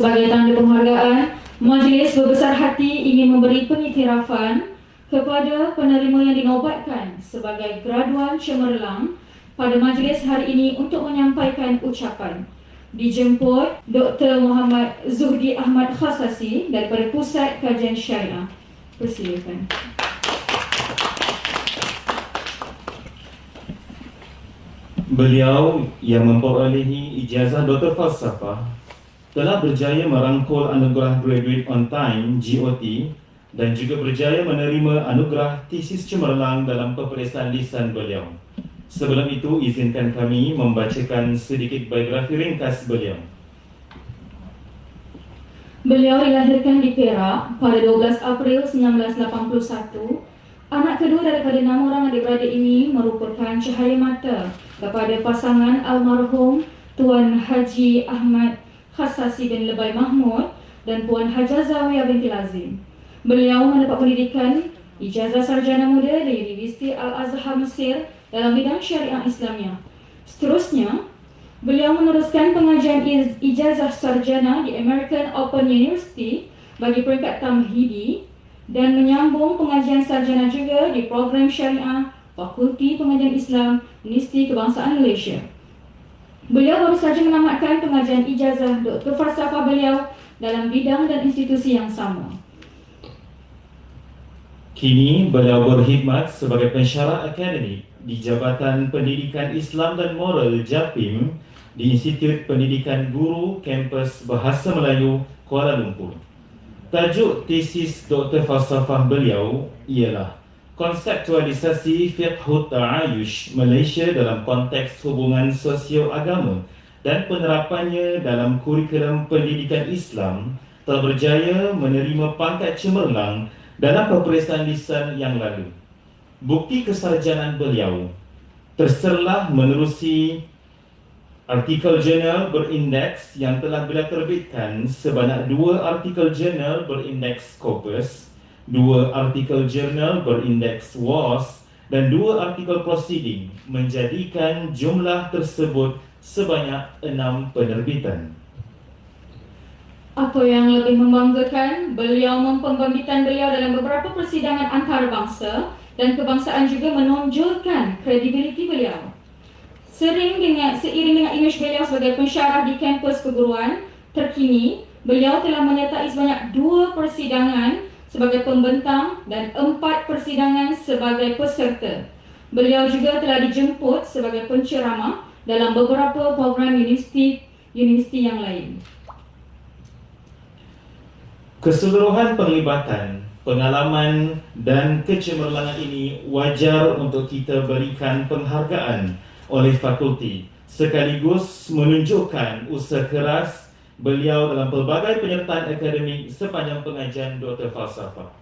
Sebagai tanda penghargaan, majlis berbesar hati ingin memberi pengiktirafan kepada penerima yang dinobatkan sebagai graduan cemerlang pada majlis hari ini untuk menyampaikan ucapan. Dijemput Dr. Muhammad Zuhdi Ahmad Khasasi daripada Pusat Kajian Syariah. Persilakan. Beliau yang memperolehi ijazah Dr. Falsafah telah berjaya merangkul anugerah Graduate on Time (GOT) dan juga berjaya menerima anugerah tesis cemerlang dalam peperiksaan lisan beliau. Sebelum itu, izinkan kami membacakan sedikit biografi ringkas beliau. Beliau dilahirkan di Perak pada 12 April 1981. Anak kedua daripada 6 orang adik-beradik ini merupakan cahaya mata kepada pasangan almarhum Tuan Haji Ahmad Khasasi bin Lebay Mahmud dan Puan Hajah Zawiyah binti Lazim. Beliau mendapat pendidikan ijazah sarjana muda di Universiti Al-Azhar Mesir dalam bidang syariah Islamiyah. Seterusnya, beliau meneruskan pengajian ijazah sarjana di American Open University bagi peringkat tamhidi dan menyambung pengajian sarjana juga di program syariah Fakulti Pengajian Islam Universiti Kebangsaan Malaysia. Beliau baru saja menamatkan pengajian ijazah Dr. Falsafah beliau dalam bidang dan institusi yang sama. Kini beliau berkhidmat sebagai pensyarah akademik di Jabatan Pendidikan Islam dan Moral Japim di Institut Pendidikan Guru Kampus Bahasa Melayu Kuala Lumpur. Tajuk tesis Dr. Falsafah beliau ialah Konseptualisasi Fiqhut Ta'ayush Malaysia dalam konteks hubungan sosio-agama dan penerapannya dalam kurikulum pendidikan Islam telah berjaya menerima pangkat cemerlang dalam peperiksaan lisan yang lalu. Bukti kesarjanaan beliau terserlah menerusi artikel jurnal berindeks yang telah beliau terbitkan sebanyak 2 artikel jurnal berindeks Scopus, 2 artikel jurnal berindeks WAS dan 2 artikel proceeding, menjadikan jumlah tersebut sebanyak 6 penerbitan. Apa yang lebih membanggakan, pembibitan beliau dalam beberapa persidangan antarabangsa dan kebangsaan juga menonjolkan kredibiliti beliau. Seiring dengan imej beliau sebagai pensyarah di kampus keguruan terkini, beliau telah menyertai sebanyak 2 persidangan sebagai pembentang dan 4 persidangan sebagai peserta. Beliau juga telah dijemput sebagai penceramah dalam beberapa program universiti yang lain. Keseluruhan penglibatan, pengalaman dan kecemerlangan ini wajar untuk kita berikan penghargaan oleh fakulti, sekaligus menunjukkan usaha keras beliau dalam pelbagai penyertaan akademik sepanjang pengajian Dr. Falsafah.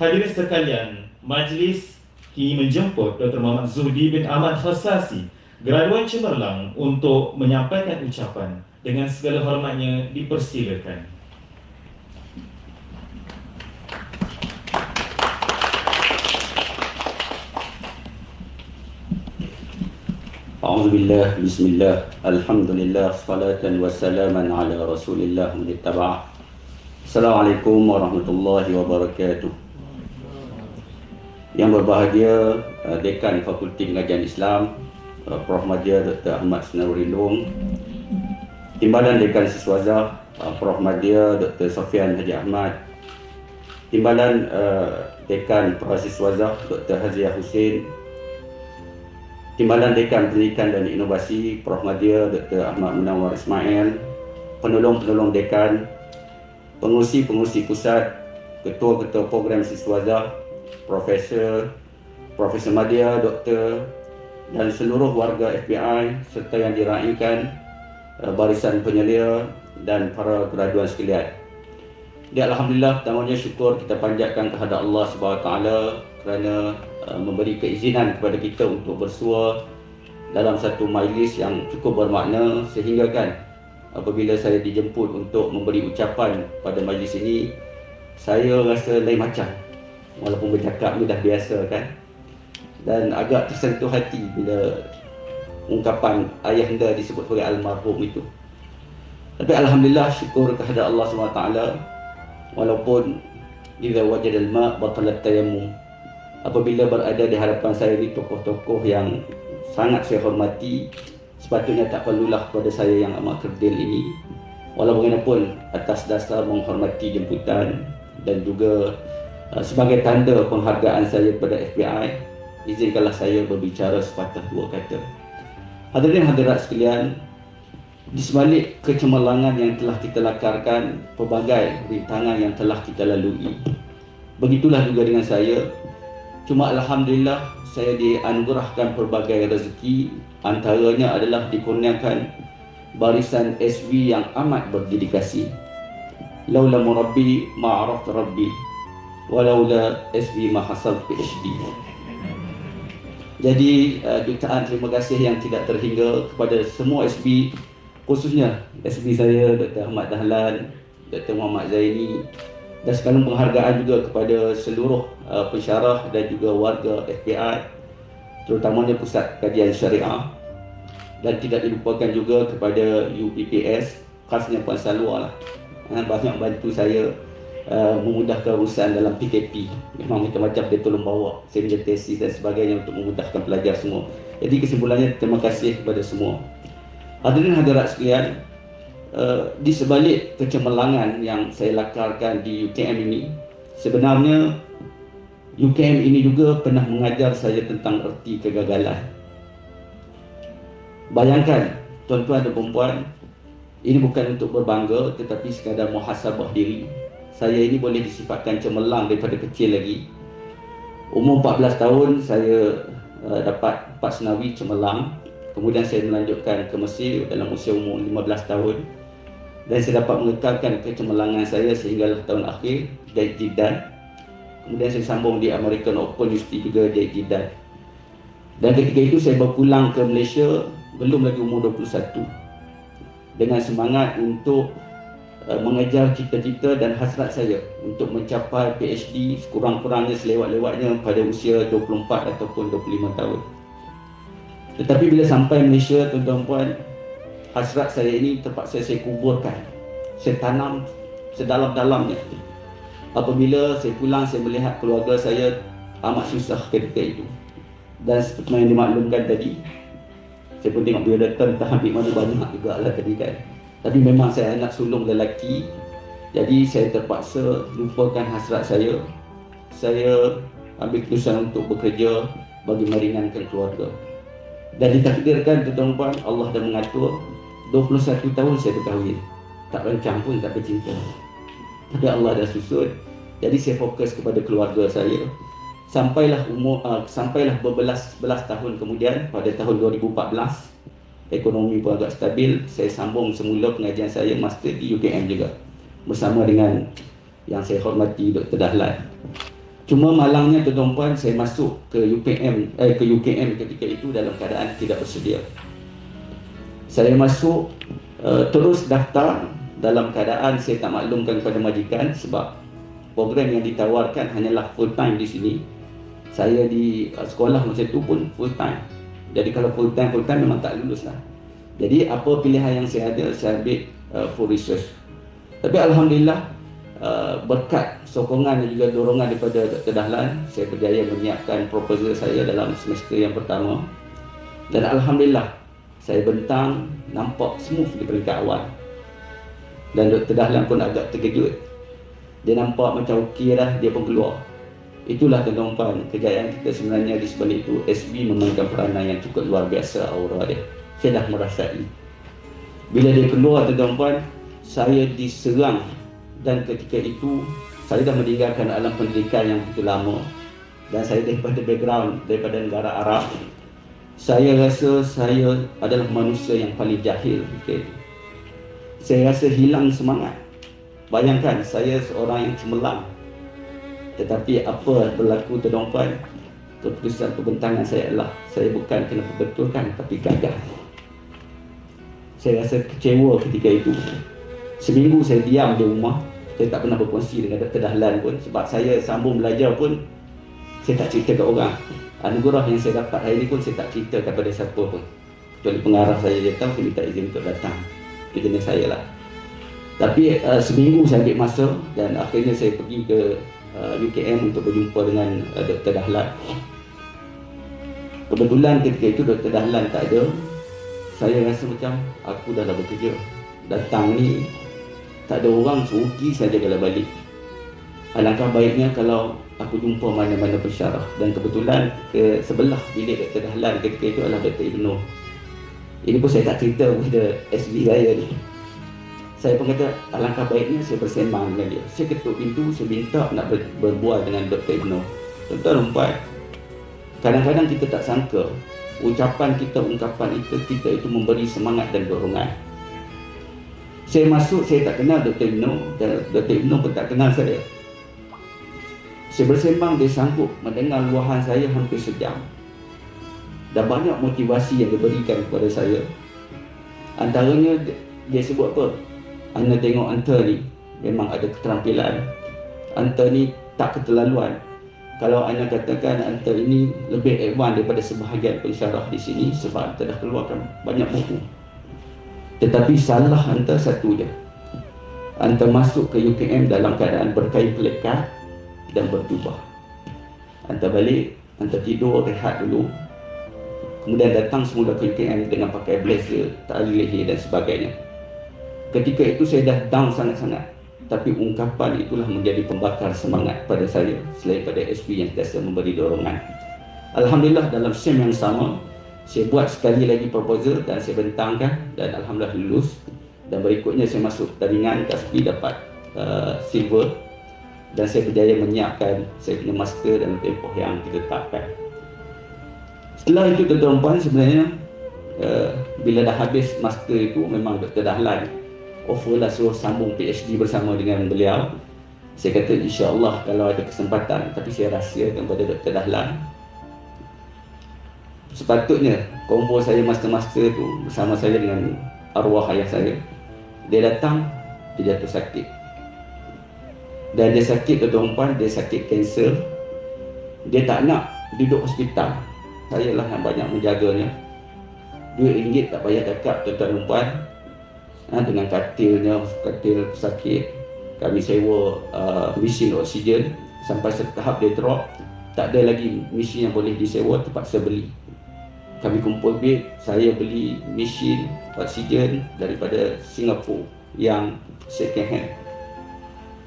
Hadirin sekalian, majlis kini menjemput Dr. Muhammad Zuhdi bin Ahmad Khasasi, graduan cemerlang, untuk menyampaikan ucapan. Dengan segala hormatnya, dipersilakan. A'udzubillah, bismillah, alhamdulillah, salatan wassalaman ala rasulillah munittaba'ah. Assalamualaikum warahmatullahi wabarakatuh. Yang berbahagia Dekan Fakulti Pengajian Islam Prof. Madya Dr. Ahmad Senarurindung, Timbalan Dekan Siswazah Prof. Madya Dr. Sofian Haji Ahmad, Timbalan Dekan Prasiswazah Dr. Haziah Hussein, Timbalan Dekan Pendidikan dan Inovasi Prof. Madya Dr. Ahmad Munawar Ismail, penolong-penolong dekan, pengurusi-pengurusi pusat, ketua-ketua program siswazah, Profesor Madya, Doktor, dan seluruh warga FBI serta yang diraikan barisan penyelia dan para graduan sekalian. Alhamdulillah, pertamanya syukur kita panjatkan kehadrat Allah SWT kerana memberi keizinan kepada kita untuk bersua dalam satu majlis yang cukup bermakna, sehingga kan apabila saya dijemput untuk memberi ucapan pada majlis ini, saya rasa lain macam. Walaupun bercakap ni dah biasa kan, dan agak tersentuh hati bila ungkapan ayahanda disebut oleh almarhum itu. Tapi alhamdulillah, syukur kehadirat Allah SWT, walaupun idza wajada al-ma' batalat tayammum. Apabila berada di hadapan saya ni tokoh-tokoh yang sangat saya hormati, sepatutnya tak perlulah kepada saya yang amat kerdil ini, walau bagaimanapun atas dasar menghormati jemputan dan juga sebagai tanda penghargaan saya kepada FBI, izinkanlah saya berbicara sepatah dua kata. Hadirin hadirat sekalian, di sebalik kecemerlangan yang telah kita lakarkan, pelbagai rintangan yang telah kita lalui, begitulah juga dengan saya. Cuma alhamdulillah, saya dianugerahkan pelbagai rezeki, antaranya adalah dikurniakan barisan SW yang amat berdedikasi. Laula murabbi ma'araf rabbi, walaula SW ma hasal PhD. Jadi jutaan terima kasih yang tidak terhingga kepada semua SB, khususnya SB saya Dr. Ahmad Dahlan, Dr. Muhammad Zaini, dan sekalian penghargaan juga kepada seluruh pensyarah dan juga warga FBI, terutamanya Pusat Kajian Syariah, dan tidak dilupakan juga kepada UPPS, khasnya Puan Salwa lah, banyak bantu saya memudahkan urusan dalam PKP. Memang macam-macam dia tolong bawa, saya punya tesis dan sebagainya untuk memudahkan pelajar semua. Jadi kesimpulannya, terima kasih kepada semua. Hadirin hadirat sekalian, di sebalik kecemerlangan yang saya lakarkan di UKM ini, sebenarnya UKM ini juga pernah mengajar saya tentang erti kegagalan. Bayangkan tuan-tuan dan puan-puan, ini bukan untuk berbangga tetapi sekadar muhasabah diri. Saya ini boleh disifatkan cemerlang daripada kecil lagi. Umur 14 tahun saya dapat 4 senawi cemerlang. Kemudian saya melanjutkan ke Mesir dalam usia umur 15 tahun. Dan saya dapat mengekalkan kecemerlangan saya sehinggalah tahun akhir di Jeddah. Kemudian saya sambung di American Open University juga di Jeddah. Dan ketika itu saya berpulang ke Malaysia belum lagi umur 21. Dengan semangat untuk mengejar cita-cita dan hasrat saya untuk mencapai PhD sekurang-kurangnya selewat-lewatnya pada usia 24 ataupun 25 tahun. Tetapi bila sampai Malaysia, tuan-tuan puan, hasrat saya ini terpaksa saya kuburkan. Saya tanam sedalam-dalamnya. Apabila saya pulang, saya melihat keluarga saya amat susah ketika itu. Dan seperti yang dimaklumkan tadi, saya pun tengok bila datang entah ambil mana banyak juga lah tadi kan. Tapi memang saya anak sulung lelaki, jadi saya terpaksa lupakan hasrat saya. Saya ambil keputusan untuk bekerja bagi meringankan keluarga. Dan ditakdirkan tuan-tuan, Allah dah mengatur 21 tahun saya berkahwin. Tak rancang pun, tak bercinta. Tapi Allah dah susun. Jadi saya fokus kepada keluarga saya. Sampailah berbelas tahun kemudian, pada tahun 2014, ekonomi pun agak stabil, saya sambung semula pengajian saya master di UKM juga bersama dengan yang saya hormati Dr. Dahlan. Cuma malangnya tuan-tuan, saya masuk ke UKM ketika itu dalam keadaan tidak bersedia. Saya masuk terus daftar dalam keadaan saya tak maklumkan kepada majikan sebab program yang ditawarkan hanyalah full time di sini. Saya di sekolah masa itu pun full time. Jadi kalau full time memang tak lulus lah. Jadi apa pilihan yang saya ada, saya ambil full research. Tapi alhamdulillah berkat sokongan dan juga dorongan daripada Dr. Dahlan, saya berjaya menyiapkan proposal saya dalam semester yang pertama. Dan alhamdulillah saya bentang, nampak smooth di peringkat awal. Dan Dr. Dahlan pun agak terkejut. Dia nampak macam okey dah, dia pun keluar. Itulah tuan-tuan, kejayaan kita sebenarnya di sebalik itu. SB memainkan peranan yang cukup luar biasa aura dia. Saya dah merasai. Bila dia keluar tuan-tuan, saya diserang. Dan ketika itu, saya dah meninggalkan alam pendidikan yang begitu lama. Dan saya daripada background, daripada negara Arab. Saya rasa saya adalah manusia yang paling jahil ketika itu. Saya rasa hilang semangat. Bayangkan, saya seorang yang cemerlang. Tetapi apa berlaku tuan-tuan, keputusan pembentangan saya adalah saya bukan kena perbetulkan tapi gagal. Saya rasa kecewa ketika itu. Seminggu saya diam di rumah. Saya tak pernah berkongsi dengan Dr. Dahlan pun. Sebab saya sambung belajar pun, saya tak cerita ke orang. Anugerah yang saya dapat hari ini pun saya tak cerita kepada siapa pun. Kecuali pengarah saya je tahu, saya minta izin untuk datang. Itu jenis saya lah. Tapi seminggu saya ambil masa dan akhirnya saya pergi ke UKM untuk berjumpa dengan Dr. Dahlan. Kebetulan ketika itu Dr. Dahlan tak ada. Saya rasa macam aku dah bekerja. Datang ni tak ada orang, serugi saja kalau balik. Alangkah baiknya kalau aku jumpa mana-mana pensyarah. Dan kebetulan ke sebelah bilik Dr. Dahlan ketika itu adalah Dr. Ibnu. Ini pun saya tak cerita kepada SB saya ni. Saya pun kata alangkah baiknya saya bersembang dengan dia. Saya ketuk pintu, saya minta nak berbual dengan Dr. Ibnu. Tuan-tuan rumpat, kadang-kadang kita tak sangka ungkapan kita itu memberi semangat dan dorongan. Saya masuk, saya tak kenal Dr. Ibnu dan Dr. Ibnu pun tak kenal saya. Saya bersembang, dia sanggup mendengar luahan saya hampir sejam. Dan banyak motivasi yang diberikan kepada saya. Antaranya dia sebut apa? Anda tengok anta ni memang ada keterampilan. Anta ni tak keterlaluan. Kalau anda katakan anta ini lebih advance daripada sebahagian pensyarah di sini sebab anta dah keluarkan banyak buku. Tetapi salah anta satu je. Anta masuk ke UKM dalam keadaan berkain pelekat dan berjubah. Anta balik, anta tidur, rehat dulu. Kemudian datang semula ke UKM dengan pakai blazer, tali leher dan sebagainya. Ketika itu saya dah down sangat-sangat. Tapi ungkapan itulah menjadi pembakar semangat pada saya selain pada SP yang biasa memberi dorongan. Alhamdulillah dalam SEM yang sama, saya buat sekali lagi proposal dan saya bentangkan dan Alhamdulillah lulus. Dan berikutnya saya masuk taringan KASPI dapat silver. Dan saya berjaya menyiapkan saya punya master dalam tempoh yang ditetapkan. Setelah itu tuan-tuan sebenarnya bila dah habis master itu memang Dr. Dahlan offer lah suruh sambung PhD bersama dengan beliau. Saya kata insya-Allah kalau ada kesempatan, tapi saya rahsiakan kepada Dr. Dahlan. Sepatutnya combo saya master-master tu bersama saya dengan arwah ayah saya. Dia datang, dia jatuh sakit. Dan dia sakit tuan-tuan, dia sakit kanser. Dia tak nak duduk hospital. Saya lah yang banyak menjaganya. RM2 tak payah cakap tuan-tuan. Dengan katil sakit, kami sewa mesin oksigen sampai setahap dia drop, tak ada lagi mesin yang boleh disewa, terpaksa beli. Kami kumpul beg, saya beli mesin oksigen daripada Singapura yang second hand.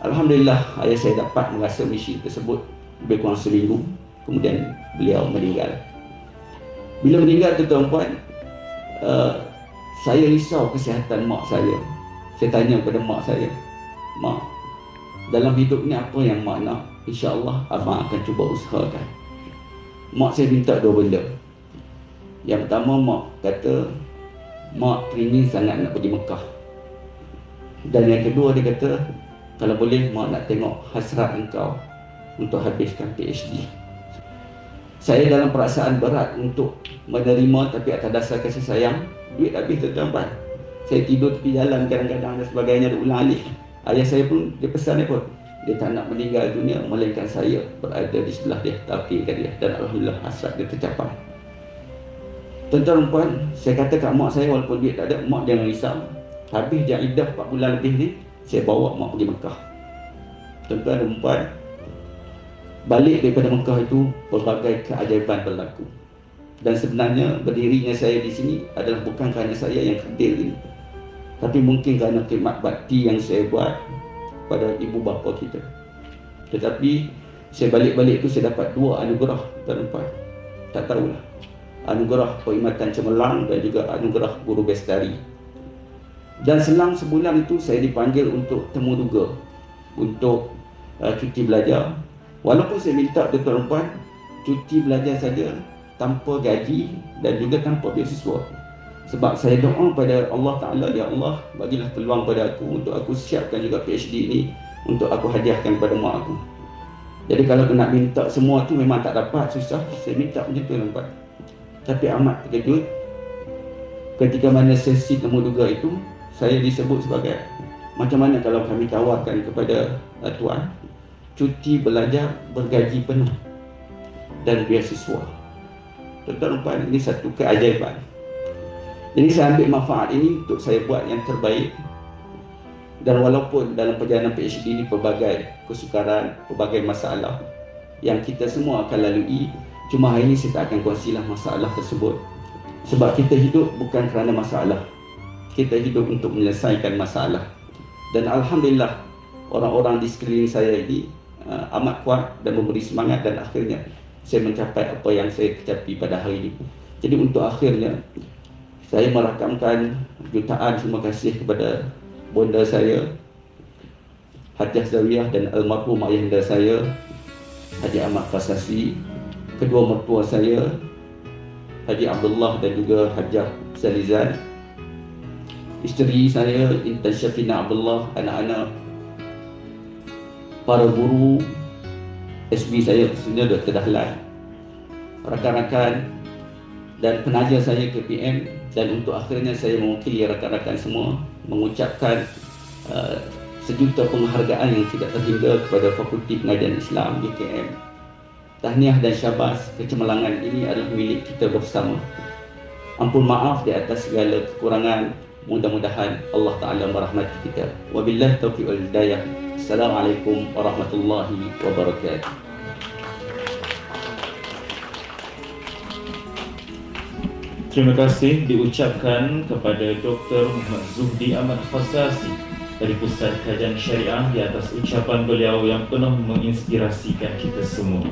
Alhamdulillah ayah saya dapat merasa mesin tersebut lebih kurang seminggu, kemudian beliau meninggal. Bila meninggal tuan-tuan, saya risau kesihatan mak saya. Saya tanya kepada mak saya, "Mak, dalam hidup ni apa yang mak nak? InsyaAllah abang akan cuba usahakan." Mak saya minta dua benda. Yang pertama, mak kata mak teringin sangat nak pergi Mekah. Dan yang kedua dia kata, kalau boleh mak nak tengok hasrat engkau untuk habiskan PhD. Saya dalam perasaan berat untuk menerima, tapi atas dasar kasih sayang, duit habis tuan-tuan. Saya tidur tepi jalan kadang-kadang dan sebagainya, diulang-alik. Ayah saya pun dia pesan dia pun, dia tak nak meninggal dunia melainkan saya berada di sebelah dia, talqinkan dia. Dan alhamdulillah hasrat dia tercapai. Tuan-tuan, saya kata kat mak saya walaupun duit tak ada, mak jangan risau. Habis jam iddah 4 bulan lebih ni, saya bawa mak pergi Mekah. Tuan-tuan, balik daripada Mekah itu berbagai keajaiban berlaku. Dan sebenarnya berdirinya saya di sini adalah bukan kerana saya yang hadir ini, tapi mungkin kerana khidmat bakti yang saya buat pada ibu bapa kita. Tetapi saya balik-balik itu saya dapat 2 anugerah tuan-tuan. Tak tahulah. Anugerah Perkhidmatan Cemerlang dan juga anugerah Guru Bestari. Dan selang sebulan itu saya dipanggil untuk temu duga, untuk cuti belajar. Walaupun saya minta tuan-tuan cuti belajar saja tanpa gaji dan juga tanpa beasiswa. Sebab saya doa pada Allah Ta'ala, ya Allah, bagilah peluang pada aku untuk aku siapkan juga PhD ini untuk aku hadiahkan kepada mak aku. Jadi kalau nak minta semua tu memang tak dapat, susah. Saya minta macam tu nampak. Tapi amat terkejut ketika mana sesi temu duga itu saya disebut sebagai, macam mana kalau kami tawarkan kepada tuan cuti belajar bergaji penuh dan beasiswa. Tuan-tuan, ini satu keajaiban. Jadi saya ambil manfaat ini untuk saya buat yang terbaik. Dan walaupun dalam perjalanan PhD ini pelbagai kesukaran, pelbagai masalah yang kita semua akan lalui, cuma hari ini saya tak akan kongsilah masalah tersebut. Sebab kita hidup bukan kerana masalah, kita hidup untuk menyelesaikan masalah. Dan Alhamdulillah, orang-orang di sekeliling saya ini amat kuat dan memberi semangat, dan akhirnya saya mencapai apa yang saya capai pada hari ini. Jadi untuk akhirnya, saya merakamkan jutaan terima kasih kepada bonda saya, Hajah Zawiyah, dan almarhum ayahanda saya, Haji Ahmad Fasasi, kedua mertua saya, Haji Abdullah dan juga Hajah Salizan, isteri saya Intan Syafina Abdullah, anak-anak, para guru, SB saya Senior Dr. Dahlan, rakan-rakan dan penaja saya KPM, dan untuk akhirnya saya mewakili rakan-rakan semua mengucapkan sejuta penghargaan yang tidak terhingga kepada Fakulti Pengajian Islam UKM. Tahniah dan syabas, kecemerlangan ini adalah milik kita bersama. Ampun maaf di atas segala kekurangan. Mudah-mudahan Allah Ta'ala merahmati kita. Wabillahi taufiq wal hidayah. Assalamualaikum warahmatullahi wabarakatuh. Terima kasih diucapkan kepada Dr. Muhammad Zuhdi Ahmad Fasasi dari Pusat Kajian Syariah di atas ucapan beliau yang penuh menginspirasikan kita semua.